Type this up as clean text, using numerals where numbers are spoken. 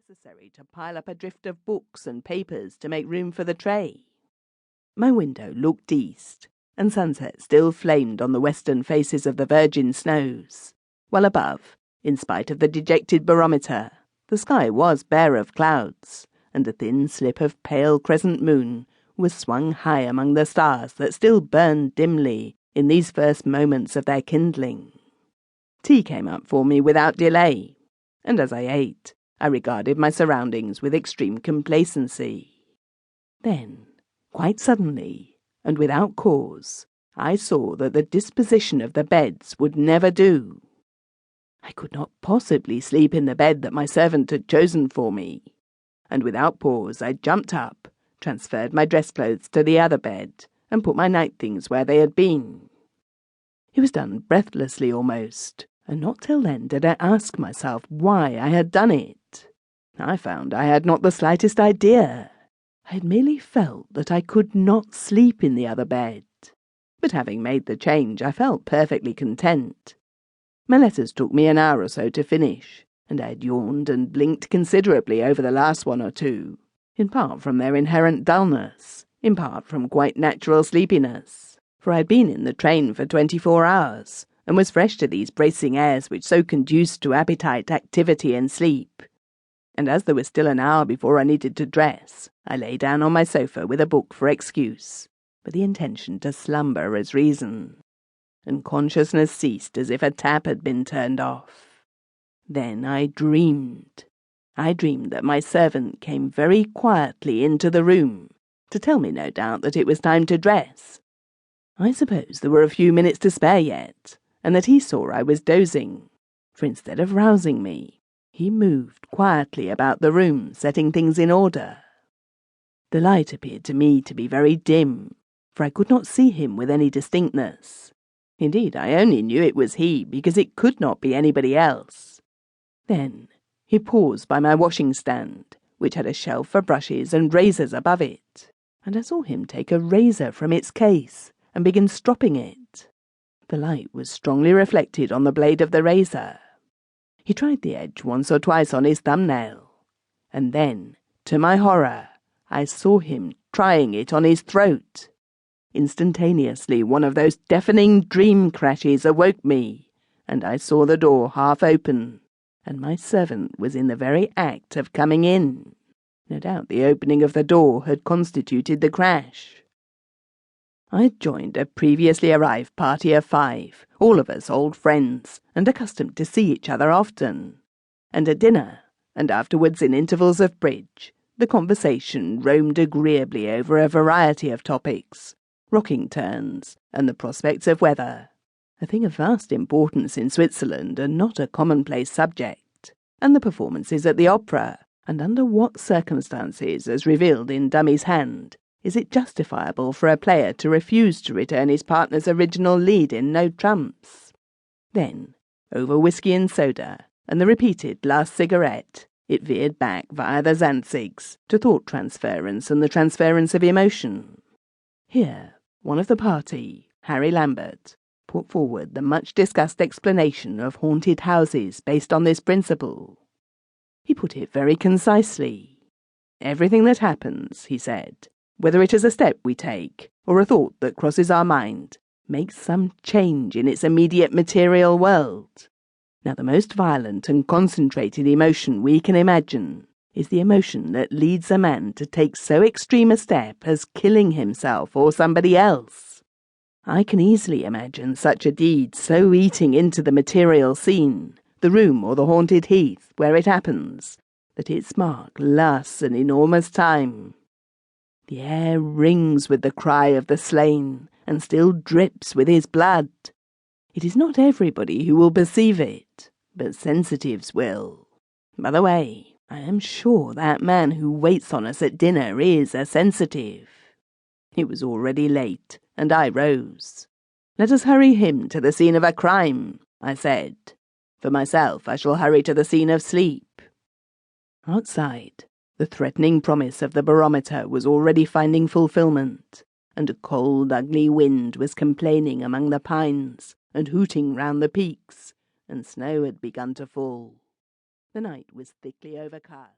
necessary to pile up a drift of books and papers to make room for the tray. My window looked east, and sunset still flamed on the western faces of the virgin snows, while above, in spite of the dejected barometer, the sky was bare of clouds, and a thin slip of pale crescent moon was swung high among the stars that still burned dimly in these first moments of their kindling. Tea came up for me without delay, and as I ate, I regarded my surroundings with extreme complacency. Then, quite suddenly, and without cause, I saw that the disposition of the beds would never do. I could not possibly sleep in the bed that my servant had chosen for me, and without pause I jumped up, transferred my dress clothes to the other bed, and put my night things where they had been. It was done breathlessly almost, and not till then did I ask myself why I had done it. I found I had not the slightest idea. I had merely felt that I could not sleep in the other bed. But having made the change, I felt perfectly content. My letters took me an hour or so to finish, and I had yawned and blinked considerably over the last one or two, in part from their inherent dullness, in part from quite natural sleepiness, for I had been in the train for 24 hours, and was fresh to these bracing airs which so conduced to appetite, activity, and sleep. And as there was still an hour before I needed to dress, I lay down on my sofa with a book for excuse, with the intention to slumber as reason. And consciousness ceased as if a tap had been turned off. Then I dreamed. I dreamed that my servant came very quietly into the room, to tell me, no doubt, that it was time to dress. I suppose there were a few minutes to spare yet, and that he saw I was dozing, for instead of rousing me, he moved quietly about the room, setting things in order. The light appeared to me to be very dim, for I could not see him with any distinctness. Indeed, I only knew it was he because it could not be anybody else. Then he paused by my washing-stand, which had a shelf for brushes and razors above it, and I saw him take a razor from its case and begin stropping it. The light was strongly reflected on the blade of the razor. He tried the edge once or twice on his thumbnail, and then, to my horror, I saw him trying it on his throat. Instantaneously, one of those deafening dream crashes awoke me, and I saw the door half open, and my servant was in the very act of coming in. No doubt the opening of the door had constituted the crash. I had joined a previously arrived party of 5, all of us old friends, and accustomed to see each other often. And at dinner, and afterwards in intervals of bridge, the conversation roamed agreeably over a variety of topics, rocking turns, and the prospects of weather, a thing of vast importance in Switzerland and not a commonplace subject, and the performances at the opera, and under what circumstances, as revealed in Dummy's Hand, is it justifiable for a player to refuse to return his partner's original lead in No Trumps? Then, over whisky and soda, and the repeated last cigarette, it veered back via the Zanzigs to thought transference and the transference of emotion. Here, one of the party, Harry Lambert, put forward the much-discussed explanation of haunted houses based on this principle. He put it very concisely. Everything that happens, he said, whether it is a step we take, or a thought that crosses our mind, makes some change in its immediate material world. Now the most violent and concentrated emotion we can imagine is the emotion that leads a man to take so extreme a step as killing himself or somebody else. I can easily imagine such a deed so eating into the material scene, the room or the haunted heath where it happens, that its mark lasts an enormous time. The air rings with the cry of the slain, and still drips with his blood. It is not everybody who will perceive it, but sensitives will. By the way, I am sure that man who waits on us at dinner is a sensitive. It was already late, and I rose. Let us hurry him to the scene of a crime, I said. For myself, I shall hurry to the scene of sleep. Outside, the threatening promise of the barometer was already finding fulfillment, and a cold, ugly wind was complaining among the pines and hooting round the peaks, and snow had begun to fall. The night was thickly overcast.